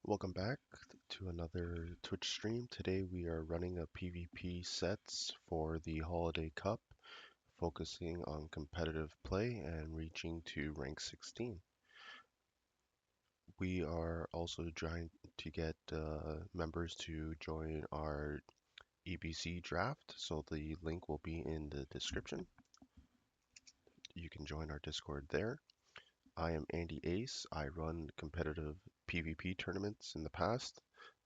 Welcome back to another Twitch stream. Today we are running a PvP sets for the Holiday Cup, focusing on competitive play and reaching to rank 16. We are also trying to get members to join our EBC draft, so the link will be in the description. You can join our Discord there. I am Andy Ace. I run competitive PvP tournaments in the past,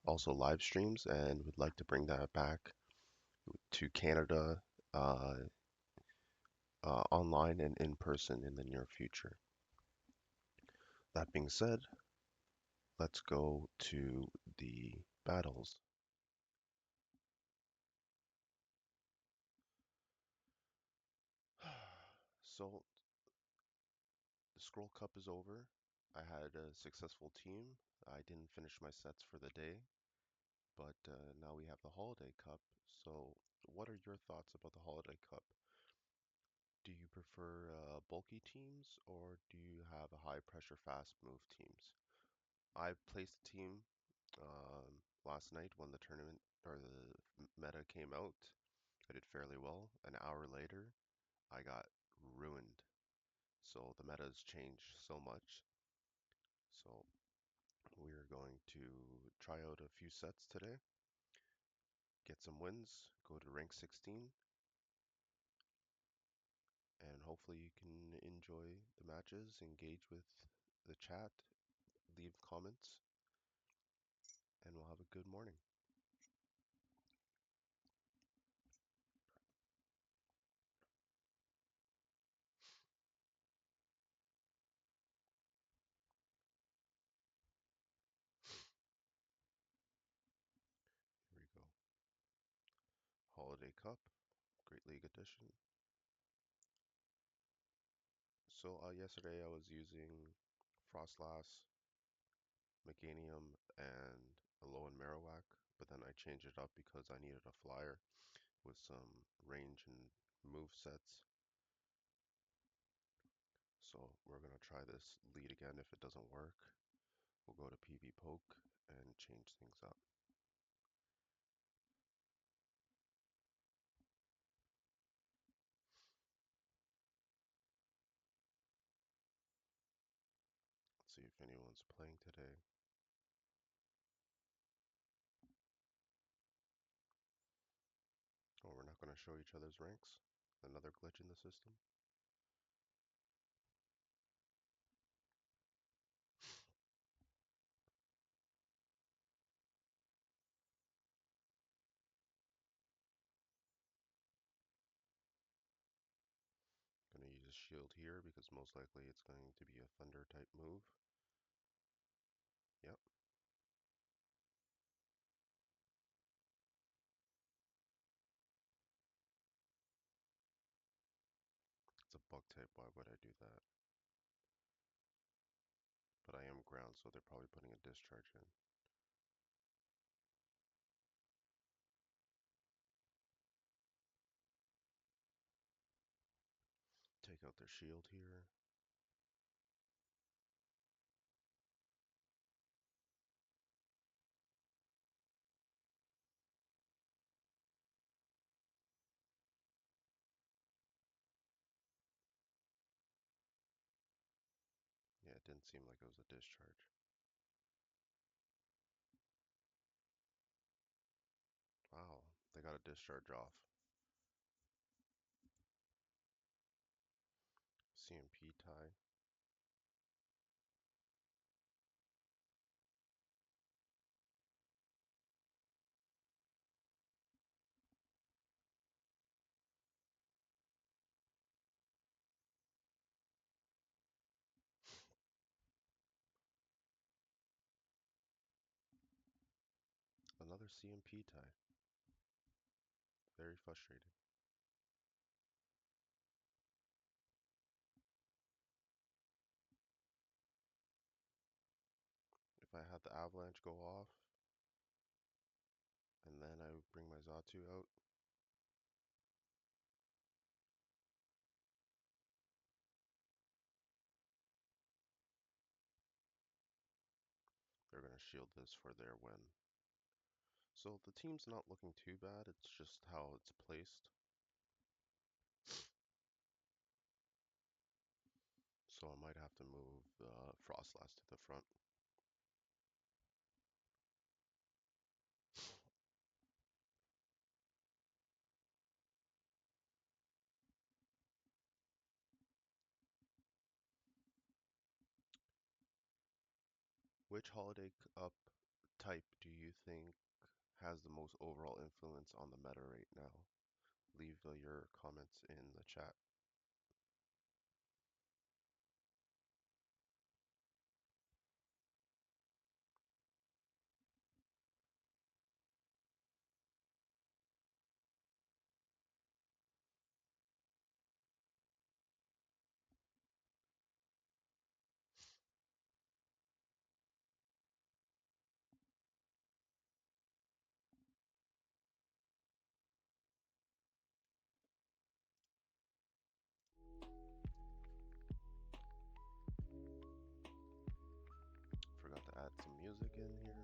also live streams, and would like to bring that back to Canada uh, online and in person in the near future. That being said, let's go to the battles. So, the Scroll Cup is over. I had a successful team. I didn't finish my sets for the day, but now we have the Holiday Cup. So, what are your thoughts about the Holiday Cup? Do you prefer bulky teams or do you have a high pressure fast move teams? I placed a team last night when the tournament or the meta came out. I did fairly well. An hour later, I got ruined. So the meta has changed so much. So we are going to try out a few sets today, get some wins, go to rank 16, and hopefully you can enjoy the matches, engage with the chat, leave comments, and we'll have a good morning. Here we go. Holiday Cup, Great League Edition. So yesterday I was using Froslass, Meganium, and a low and Marowak, but then I changed it up because I needed a flyer with some range and move sets. So we're going to try this lead again. If it doesn't work, we'll go to PV Poke and change things up. Let's see if anyone's playing today. Oh, we're not going to show each other's ranks. Another glitch in the system. Going to use a shield here because most likely it's going to be a thunder type move. Yep. It's a bug type. Why would I do that? But I am ground, so they're probably putting a discharge in. Take out their shield here. Yeah, it didn't seem like it was a discharge. Wow, they got a discharge off. CMP tie. Another CMP tie. Very frustrating. If I had the avalanche go off, and then I would bring my Zatu out. They're going to shield is for their win. So the team's not looking too bad, it's just how it's placed. So I might have to move Froslass to the front. Which Holiday Cup type do you think has the most overall influence on the meta right now? Leave your comments in the chat. Forgot to add some music in here.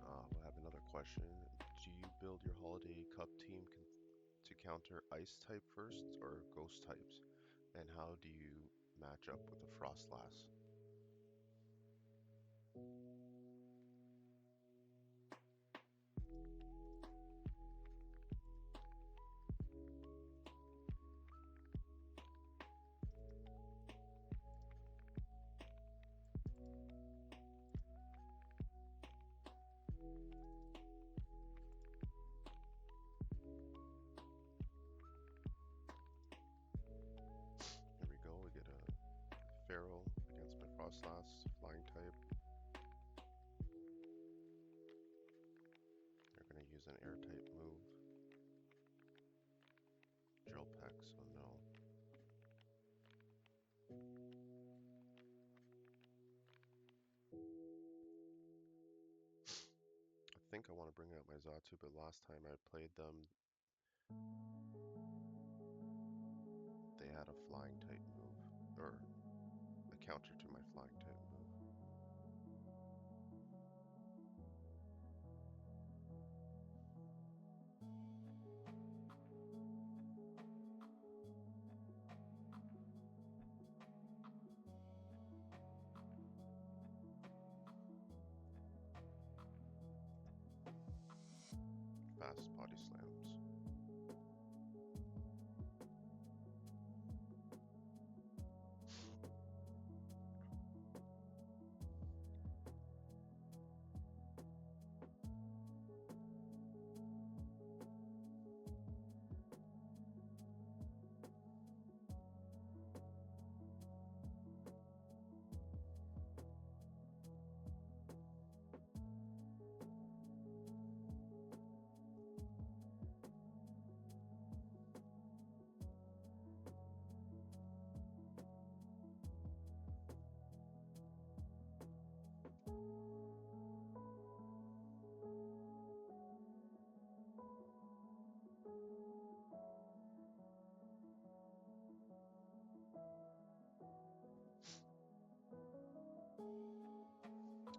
We'll have another question. Do you build your Holiday Cup team to counter Ice type first or Ghost types? And how do you match up with the Froslass? Here we go, we get a Feral against my Froslass, flying type. They're going to use an air type move. Drill Peck, so no. I think I want to bring out my Xatu, but last time I played them, they had a flying type move, or a counter to my flying type move. Fast body slams.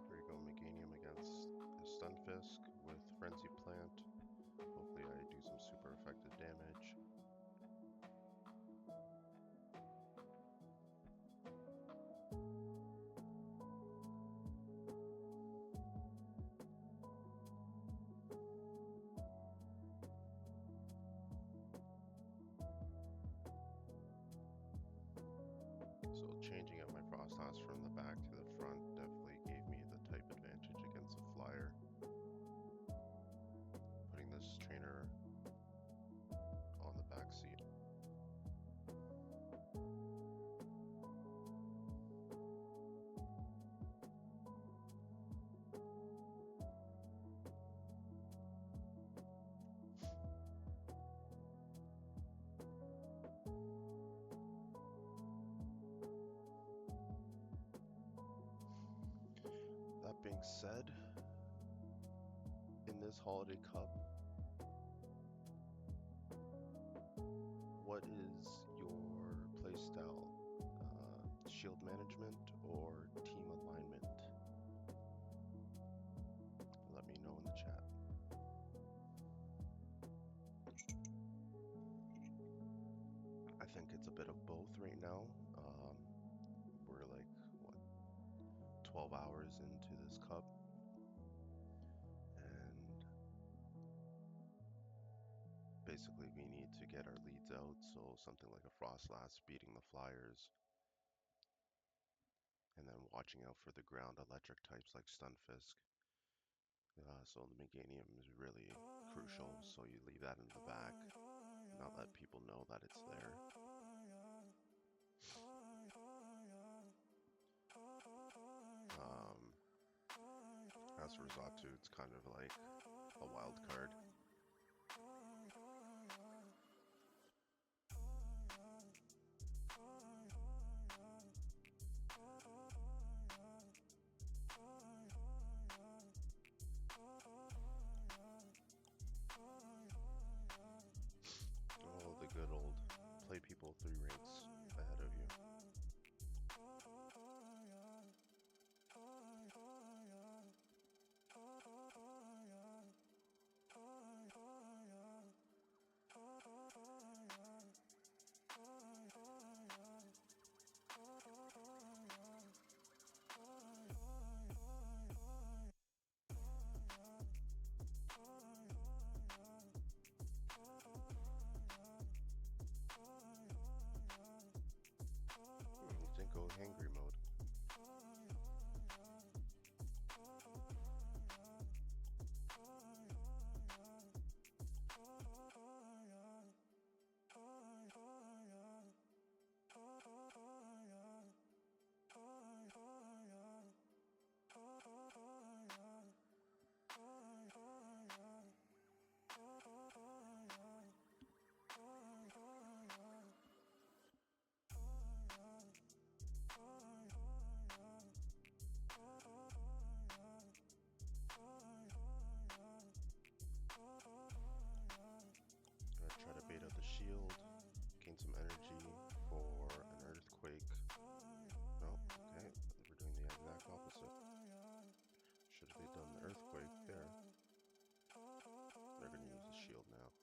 Here we go, Meganium against a Stunfisk with Frenzy Plant. Hopefully I do some super effective damage. So changing up my Froslass from the back to the front definitely gave me the type advantage against a flyer. Putting this trainer on the back seat. being said, in this holiday cup, what is your playstyle? Shield management or team alignment? Let me know in the chat. I think it's a bit of both right now. We're like, what, 12 hours into this cup, and basically we need to get our leads out, so something like a Froslass beating the Flyers, and then watching out for the ground electric types like Stunfisk. So the Meganium is really crucial, so you leave that in the back, not let people know that it's there. As for Zatu, it's kind of like a wild card. Oh, the good old play people 3 ranks ahead of you. Didn't go hangry mode. Try to bait out the shield, gain some energy for an earthquake. No, okay, we're doing the exact opposite. Should have done the earthquake there. They're going to use the shield now.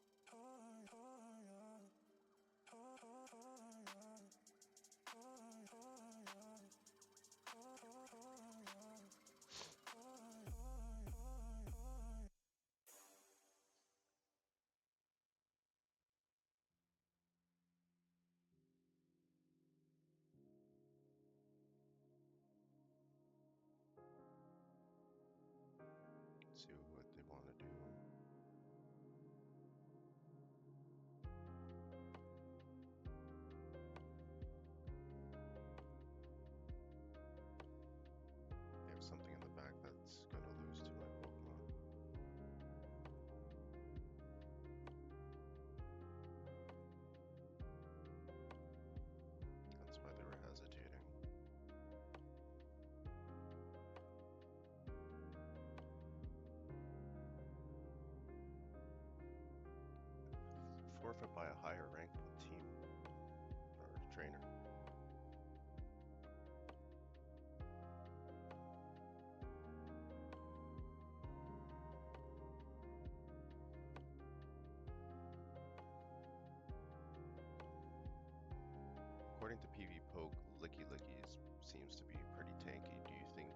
See what they want to do. They have something in the back that's going to lose to my Pokemon. That's why they were hesitating. Forfeit by a higher ranked team or trainer. According to PvPoke, Licky seems to be pretty tanky. Do you think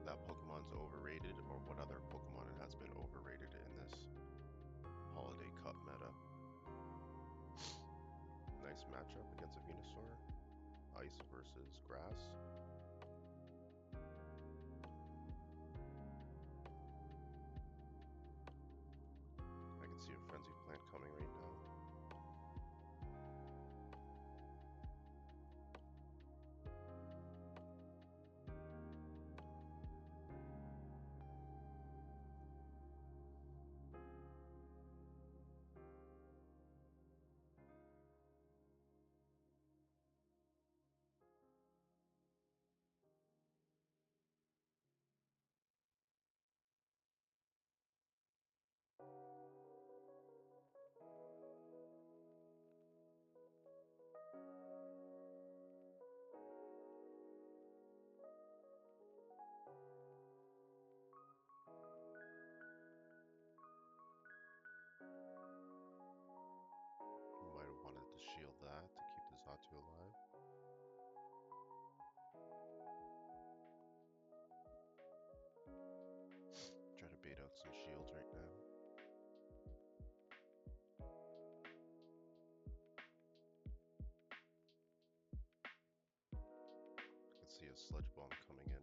that Pokemon's overrated, or what other Pokemon has been overrated in this Holiday Cup meta? Nice matchup against a Venusaur. Ice versus grass. I can see a Frenzy Plant coming right now. not too alive. Try to bait out some shields right now. I can see a sludge bomb coming in.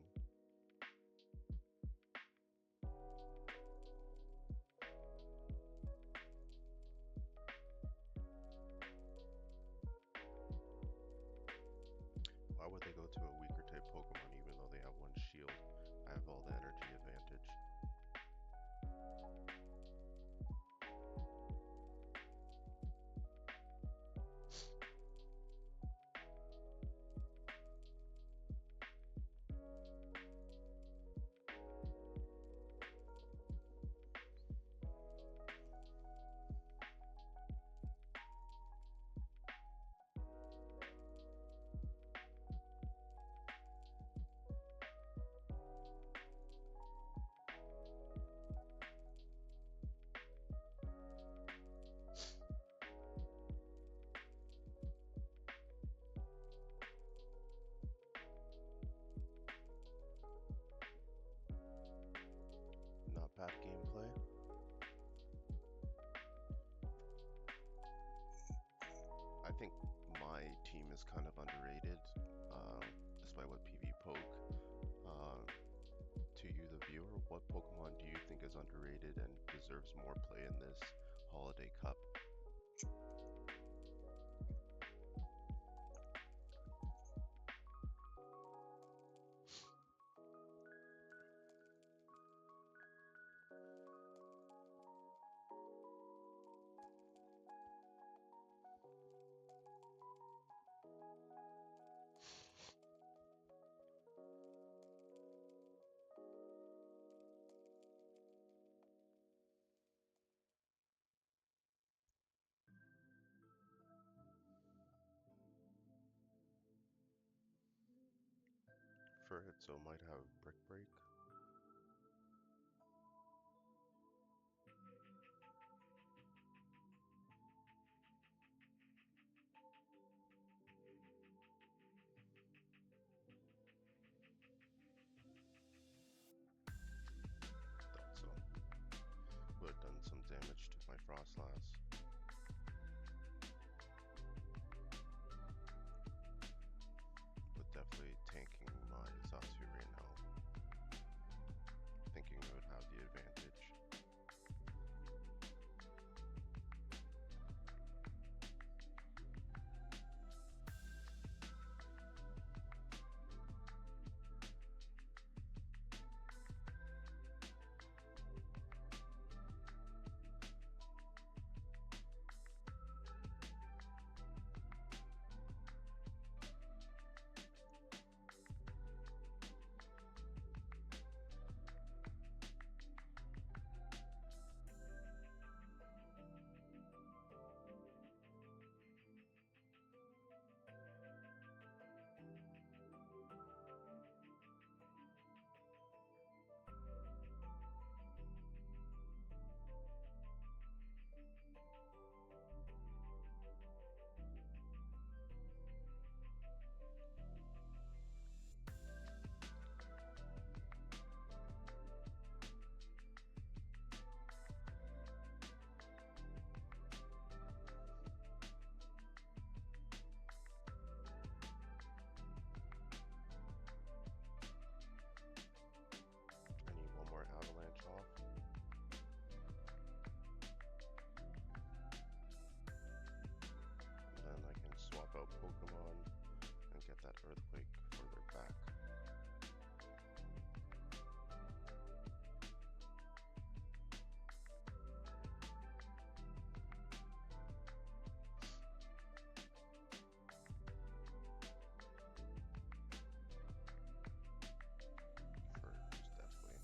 Why would they go to a weaker type Pokemon even though they have one shield? I have all the energy advantage. Not bad gameplay. I think my team is kind of underrated, despite what PV poke. To you, the viewer, what Pokemon do you think is underrated and deserves more play in this Holiday Cup? Furhitzo might have Brick Break. Thought so. Would have done some damage to my Froslass. But definitely tanking my Zatsu right now. Thinking it would have the advantage. I need one more Avalanche off. And then I can swap out Pokemon and get that Earthquake further back. Furhitzo's definitely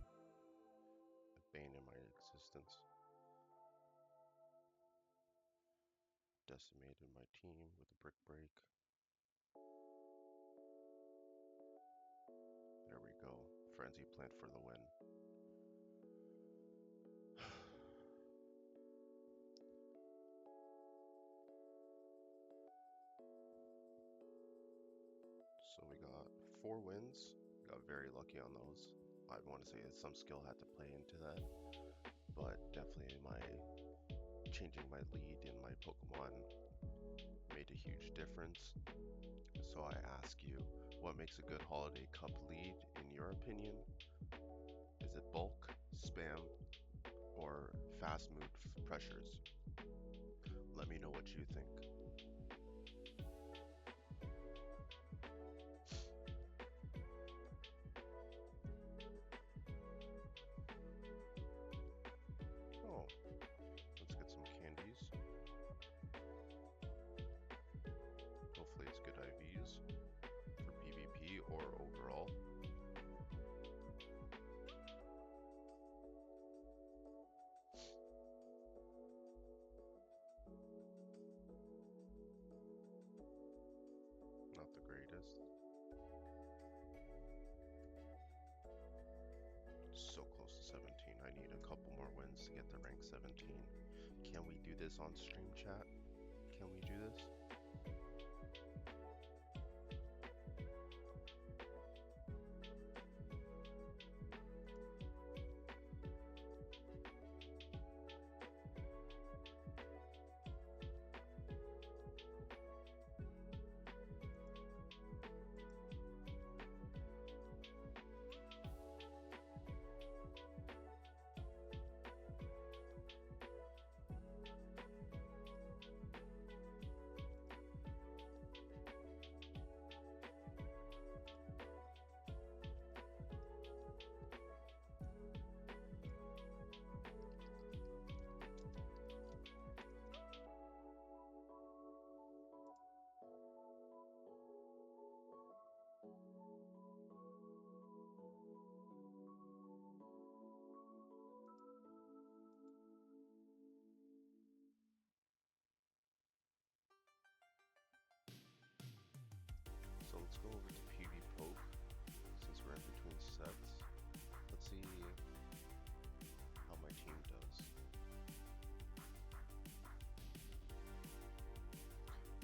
a bane in my existence. Decimated my team with a Brick Break. There we go. Frenzy Plant for the win. 4 wins. Got very lucky on those. I want to say some skill had to play into that, but definitely my changing my lead in my Pokemon made a huge difference. So I ask you, what makes a good Holiday Cup lead in your opinion? Is it bulk, spam, or fast move pressures? Let me know what you think. Oh, let's get some candies. Hopefully it's good IVs for PvP or overall. Not the greatest. So close to 17. I need a couple more wins to get to rank 17. Can we do this on stream, chat? Can we do this? So let's go over to PvP since we're in between sets. Let's see how my team does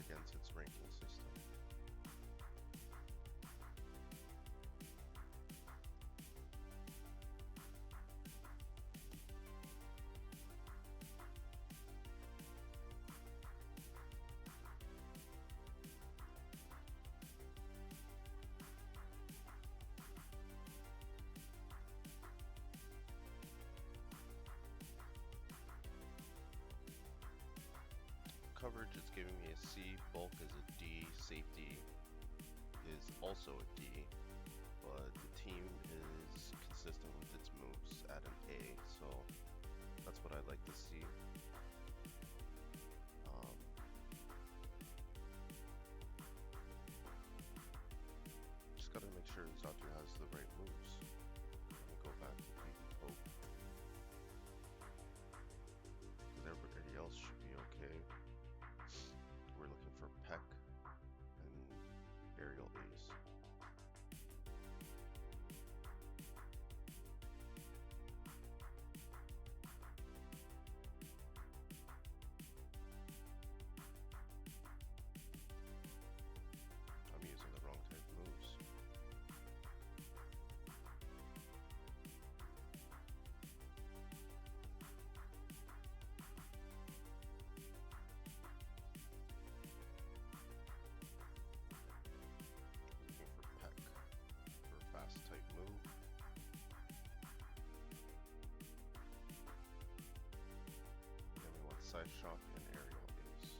against its ranking system. Coverage is giving me a C, bulk is a D, safety is also a D, but the team is consistent with its moves at an A, so that's what I'd like to see. Just gotta make sure Zatu has the right moves. Let me go back to PvP, because everybody else should be okay. We're looking for Peck and Aerial Ace. I'm using the wrong type of moves. Looking for Peck for a fast type move. Then we want Side Shock and Aerial Ace.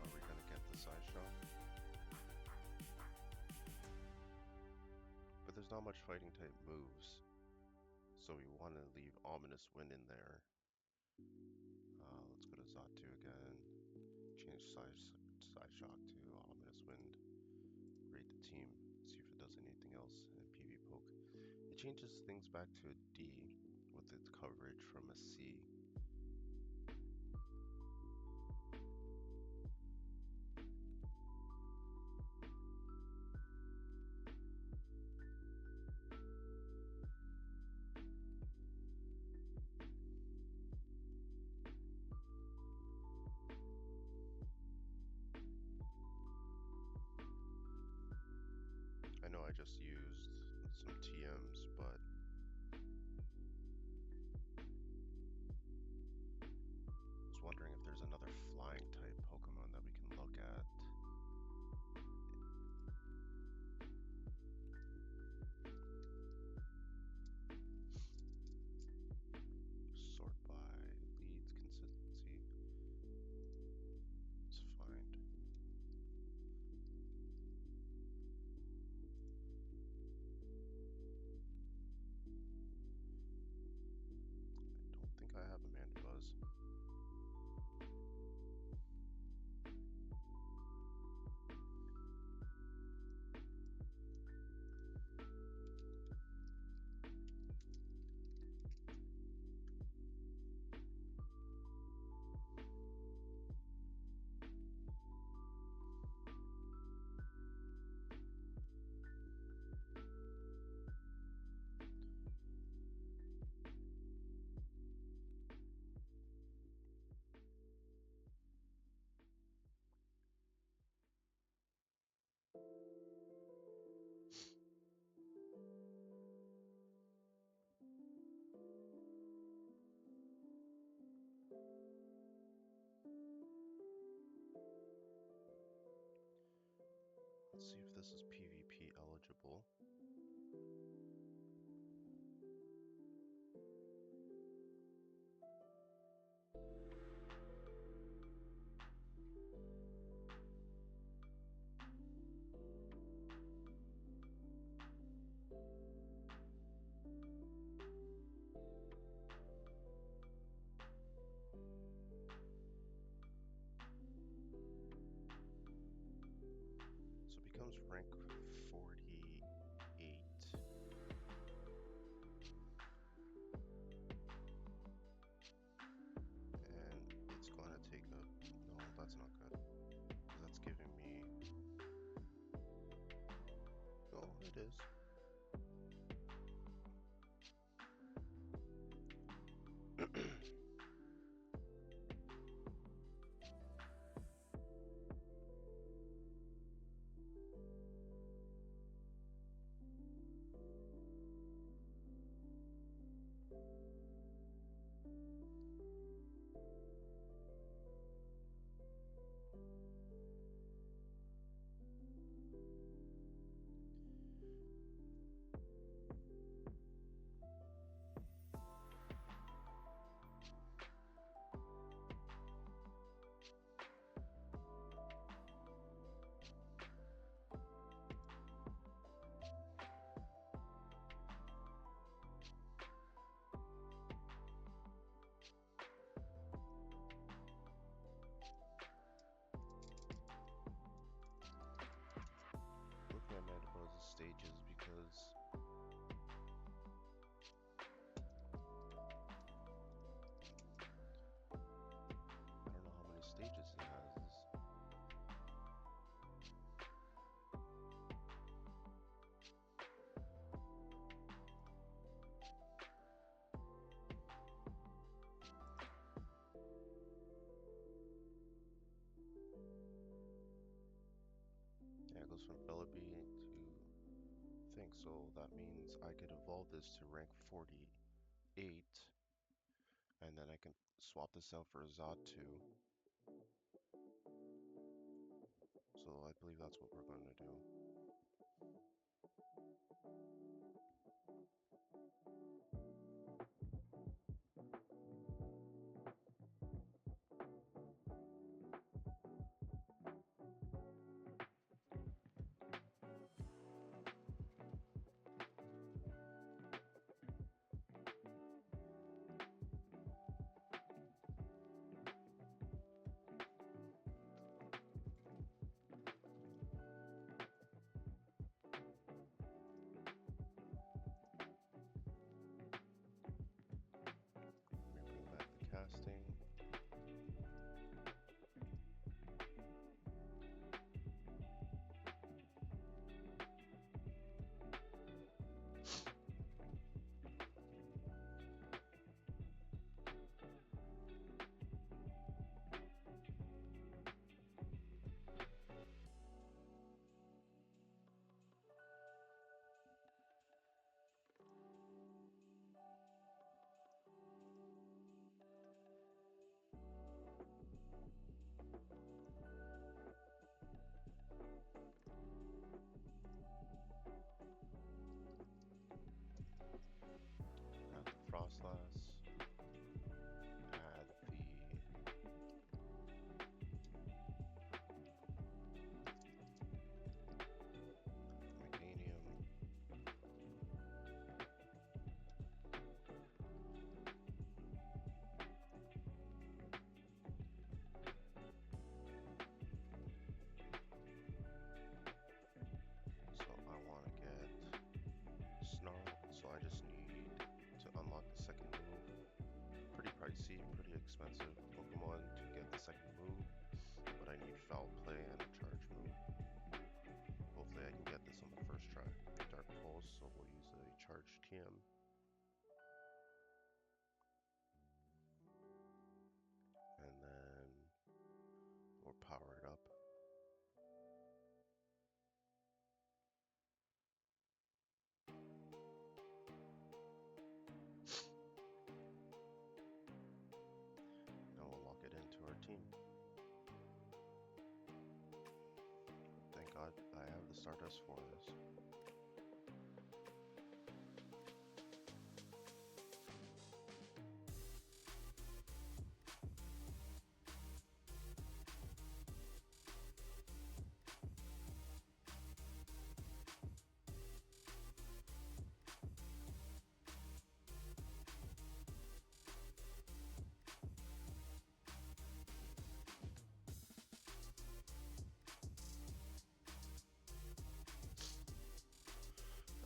Are we gonna get the Side Shock? But there's not much fighting type moves, so we want to leave Ominous Wind in there. Let's go to Zatu again. Change side shock to Ominous Wind. Rate the team. See if it does anything else in PvP. It changes things back to a D with its coverage from a C. Let's see if this is PvP eligible. So it becomes rank 48. And it's going to take a... No, that's not good. Because that's giving me... Oh, it is. Looking at Mandibuzz's stages because I don't know how many stages it has. Yeah, it goes from Bellaby to thing, so that means I could evolve this to rank 48, and then I can swap this out for Zod 2. So I believe that's what we're going to do. Let me bring back the casting. Add the Froslass. Add the Meganium. So I want to get Snarl, so I just need to unlock the second move. Pretty pricey, pretty expensive Pokemon to get the second move, but I need Foul Play and a charge move. Hopefully I can get this on the first try. Dark Pulse, so we'll use a charged TM. And then we'll power it up. Now we'll lock it into our team. Thank God I have the Stardust Forest.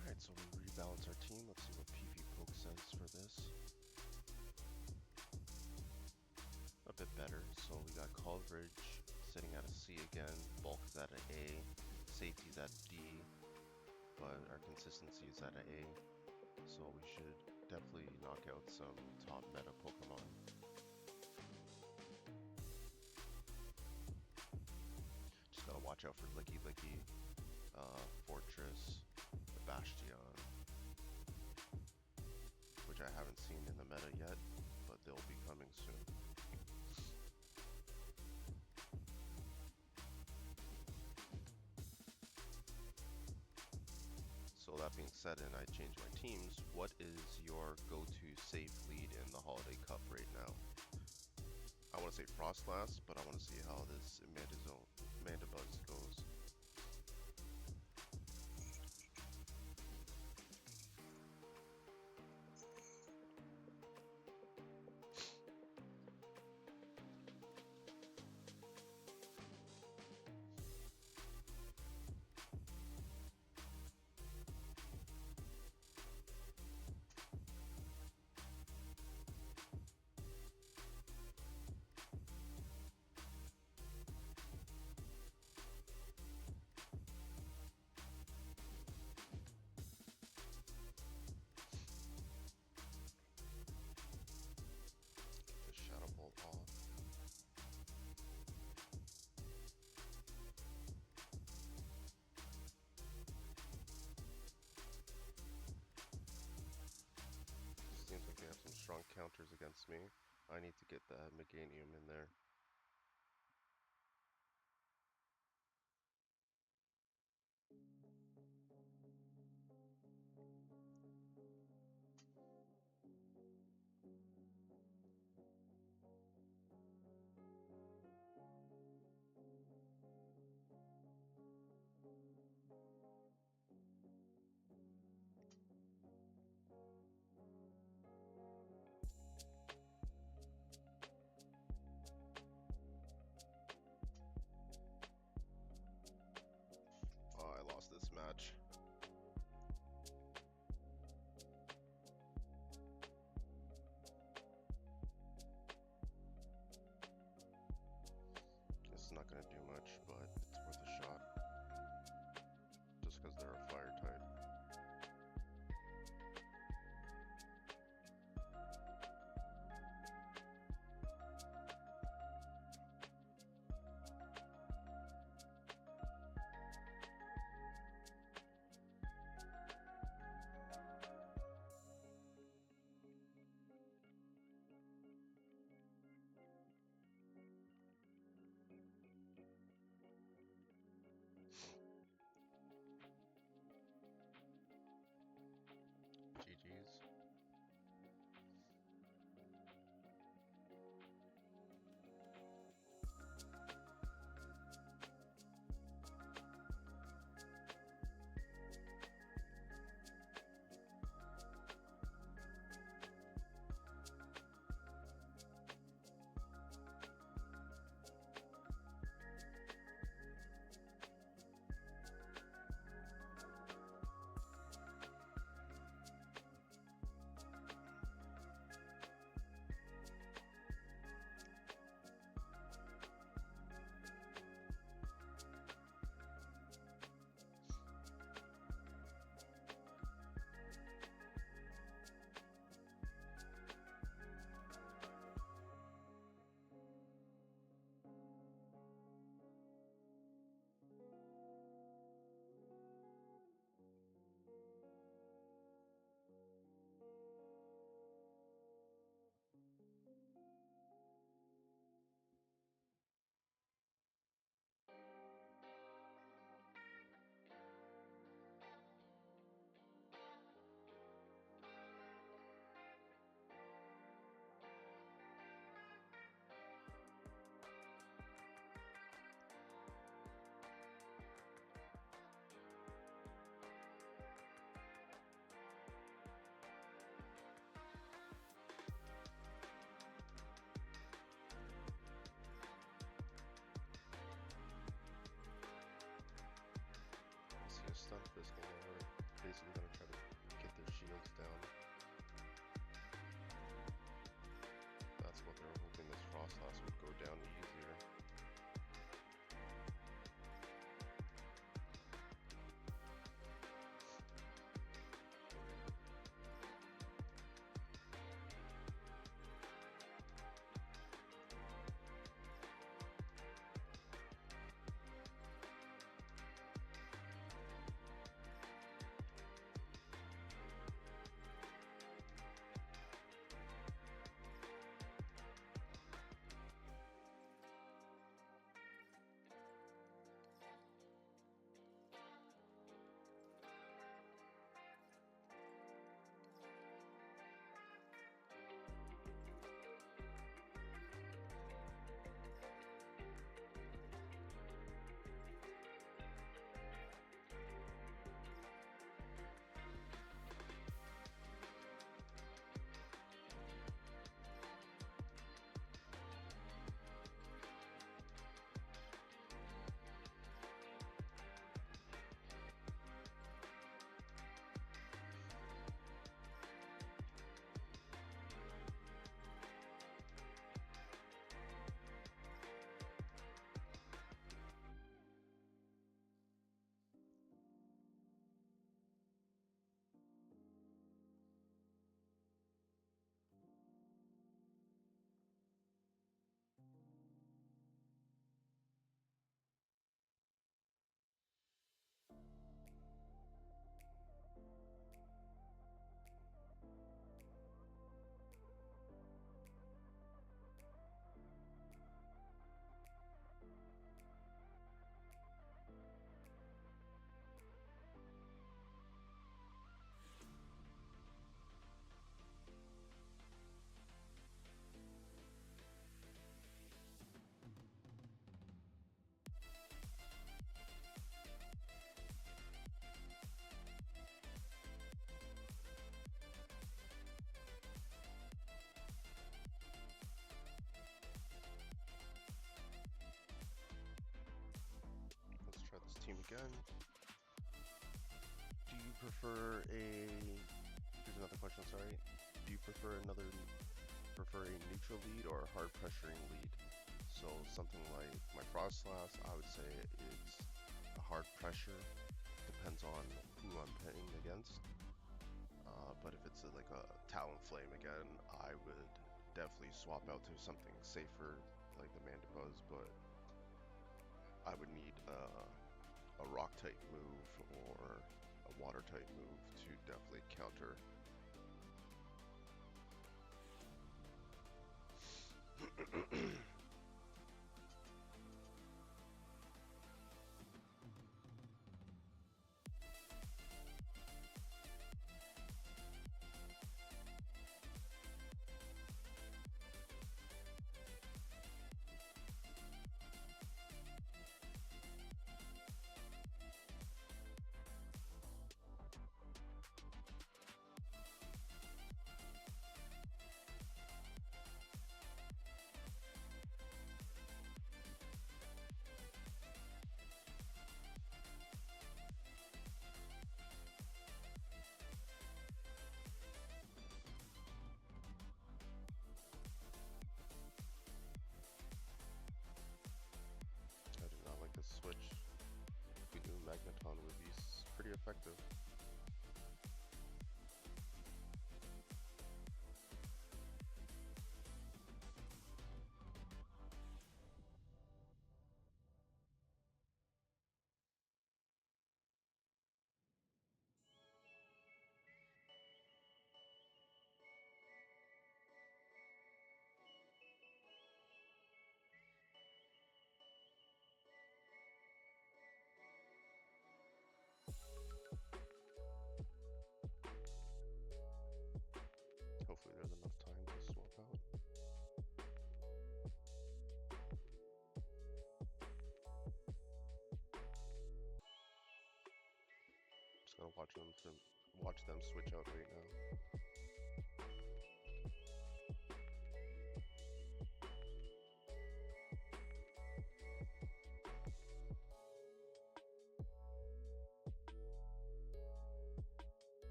Alright, so we rebalance our team. Let's see what PV Poke says for this. A bit better. So we got coverage sitting at a C again, bulk is at an A, safety is at D, but our consistency is at an A. So we should definitely knock out some top meta Pokemon. Just gotta watch out for Licky Licky, Fortress, the Bastion, which I haven't seen in the meta yet, but they'll be coming soon. So that being said, and I changed my teams, what is your go-to safe lead in the Holiday Cup right now? I want to say Froslass, but I want to see how this Mandibuzz goes. The Shadow Bolt off. Seems like they have some strong counters against me. I need to get that Meganium in there. Froslass would go down easier. Let's try this team again. Do you prefer here's another question, sorry. Do you prefer a neutral lead or a hard pressuring lead? So something like my Froslass, I would say it's a hard pressure. Depends on who I'm playing against. But if it's like a Talonflame again, I would definitely swap out to something safer like the Mandibuzz, but I would need a rock type move or a water type move to definitely counter. I do not like this switch. If we knew Magneton would be pretty effective. Hopefully there's enough time to swap out. Just gotta watch them switch out right now.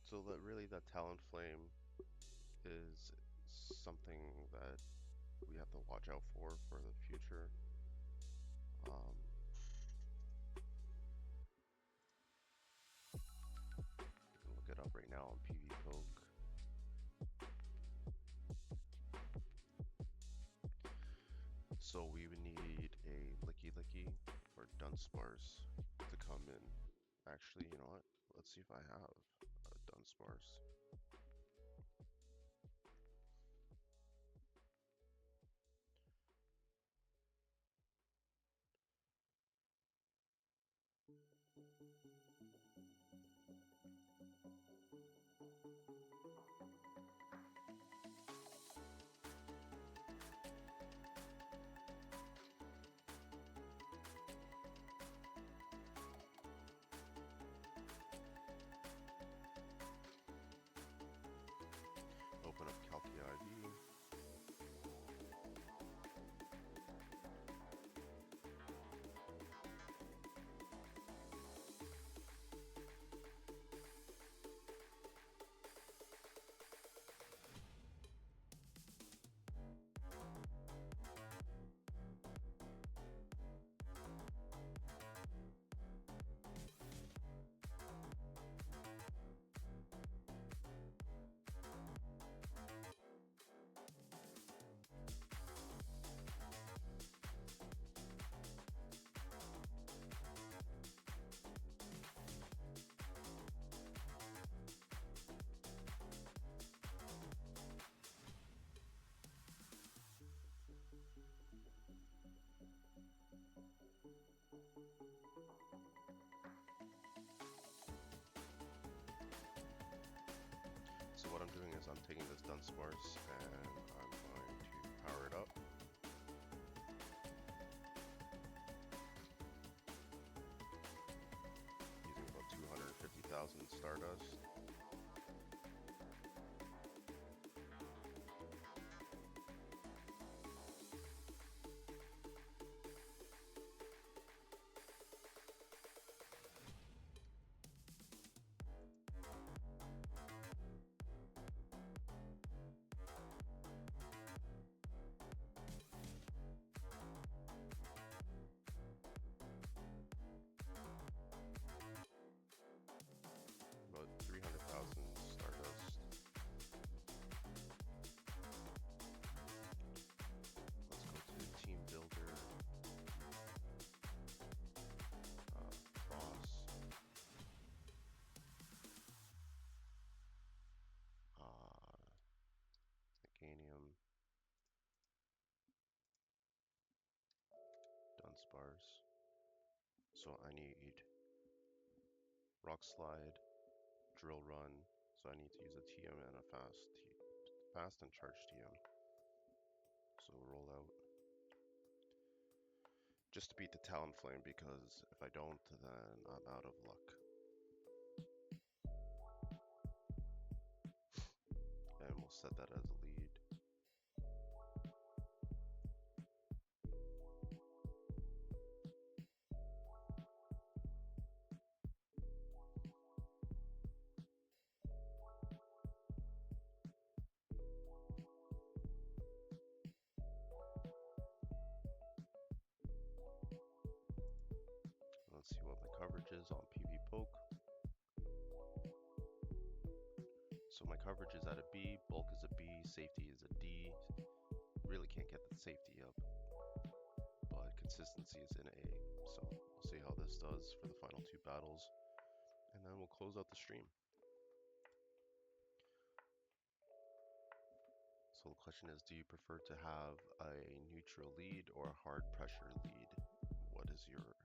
So that really, that Talonflame is something that we have to watch out for the future. You can look it up right now on PvPoke. So we would need a Licky or Dunsparce to come in. Actually, you know what? Let's see if I have a Dunsparce. Open up Calci IV. So what I'm doing is I'm taking this Dunsparce and I'm going to power it up. Using about 250,000 Stardust. About 300,000 Stardust. Let's go to Team Builder. Frost. Meganium. Dunsparce. So I need Rock Slide, Drill Run. So I need to use a TM and a fast and charge TM. So roll out. Just to beat the Talonflame, because if I don't, then I'm out of luck. And we'll set that as a lead. Let's see what my coverage is on PvPoke. So my coverage is at a B, bulk is a B, safety is a D. Really can't get the safety up, but consistency is in A. So we'll see how this does for the final two battles, and then we'll close out the stream. So the question is, do you prefer to have a neutral lead or a hard pressure lead? What is your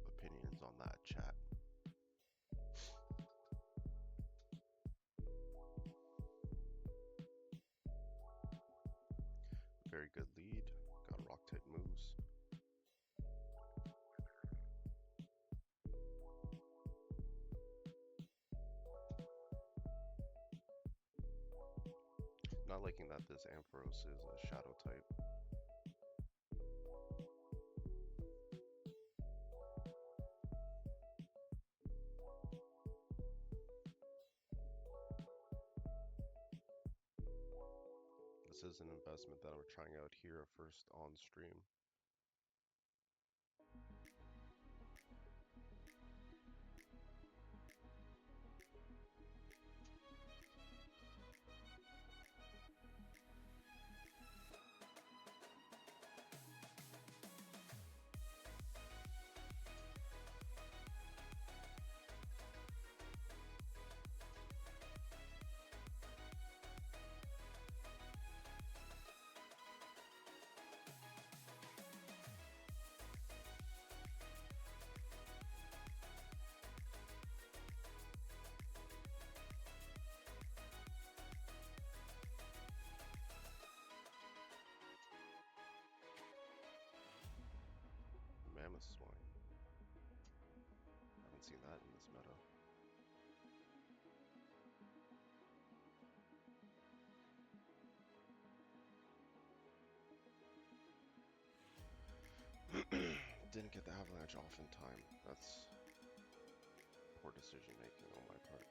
opinions on that, chat? Very good lead, got rock type moves. Not liking that this Ampharos is a shadow type. this is an investment that I'm trying out here first on stream. Mammoth swine. Haven't seen that in this meta. Didn't get the avalanche off in time. That's poor decision making on my part.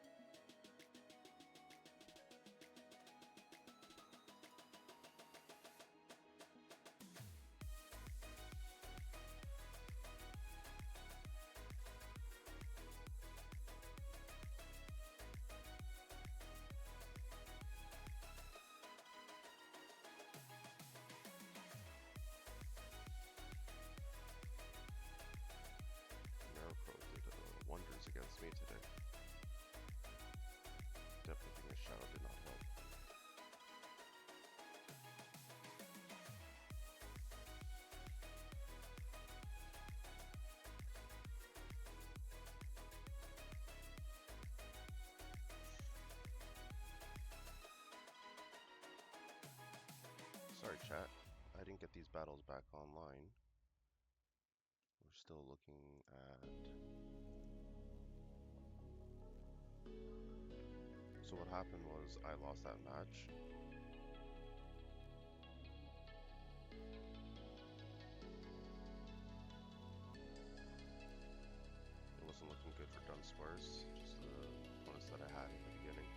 Did wonders against me today. Definitely think a shadow did not help. Sorry chat, I didn't get these battles back online. We're still looking at... So what happened was I lost that match. It wasn't looking good for Dunsparce, just the opponents that I had in the beginning.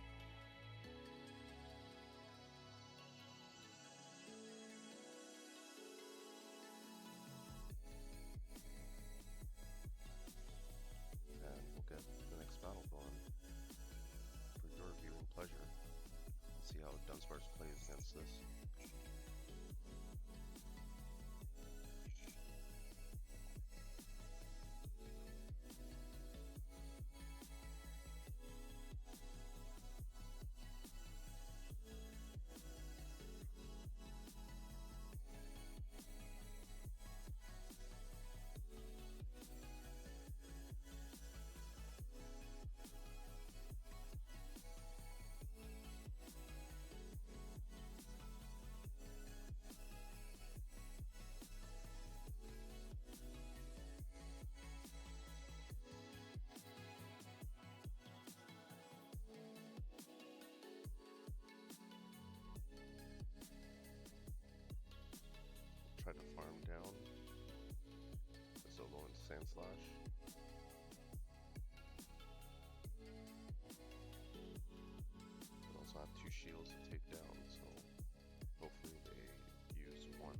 And we'll get the next battle going for your viewing pleasure. See how Dunsparce plays against this. Try to farm down the solo and Sand Slash. They also have 2 shields to take down, so hopefully they use one.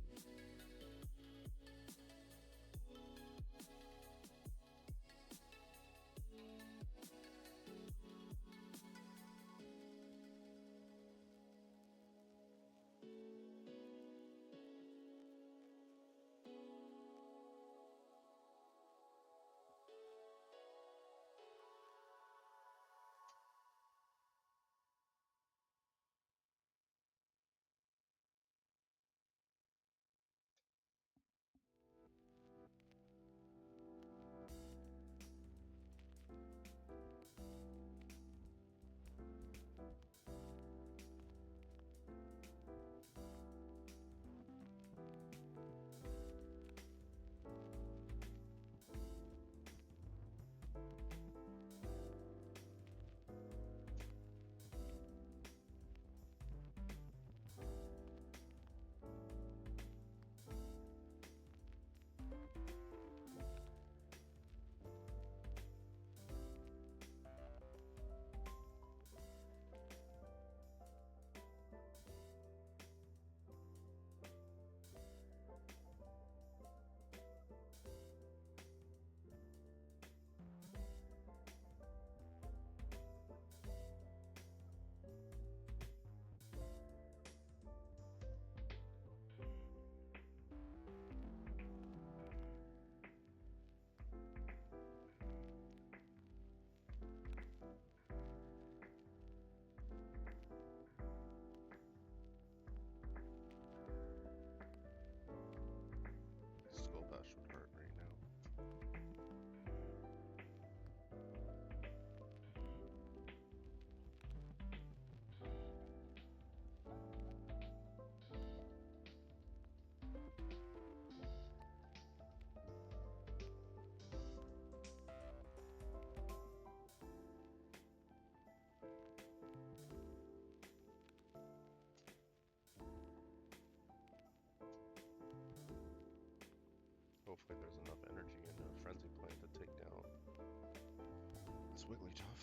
looks Wigglytuff.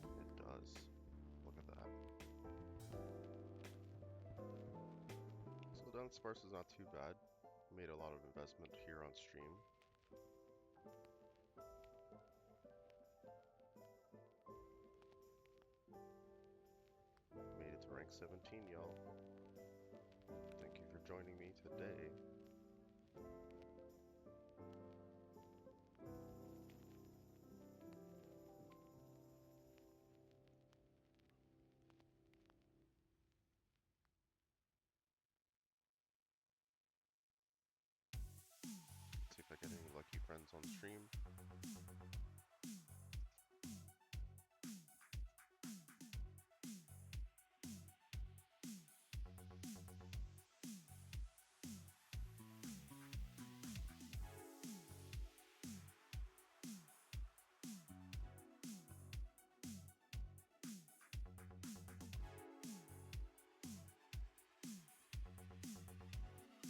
It does. Look at that. So Dunsparce is not too bad. Made a lot of investment here on stream. Made it to rank 17, y'all. Thank you for joining me today. See if I get any lucky friends on stream.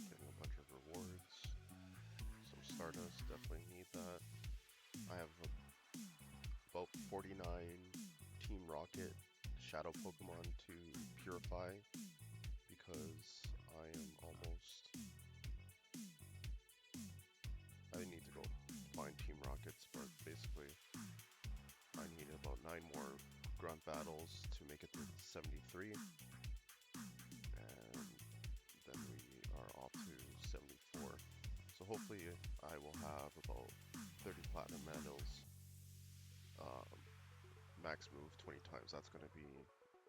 Getting a bunch of rewards. Some Stardust, definitely need that. I have about 49 Team Rocket Shadow Pokemon to purify because I am almost... I need to go find Team Rockets, but basically I need about 9 more grunt battles to make it to 73, and then we are off to 74. So hopefully I will have about 30 platinum medals. Max move 20 times, that's going to be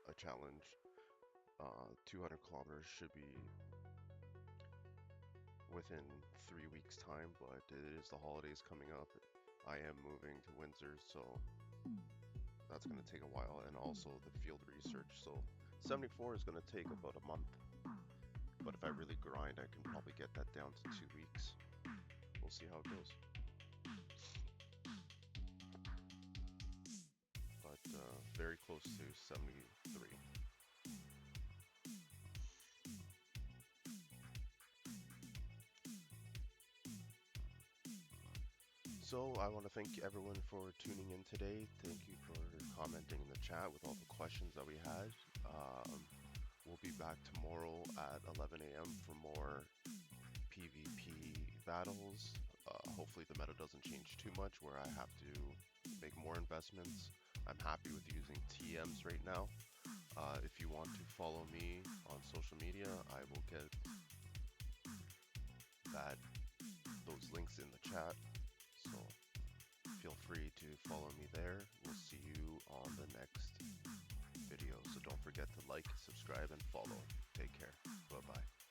a challenge. 200 kilometers should be within 3 weeks time, but it is the holidays coming up. I am moving to Windsor, so that's going to take a while, and also the field research. So 74 is going to take about a month, but if I really grind, I can probably get that down to 2 weeks. We'll see how it goes. But very close to 73. So I want to thank everyone for tuning in today. Thank you for commenting in the chat with all the questions that we had. We'll be back tomorrow at 11 a.m. for more PvP battles. Hopefully the meta doesn't change too much where I have to make more investments. I'm happy with using TMs right now. If you want to follow me on social media, I will get those links in the chat. So feel free to follow me there. We'll see you on the next video. So don't forget to like, subscribe, and follow. Take care. Bye-bye.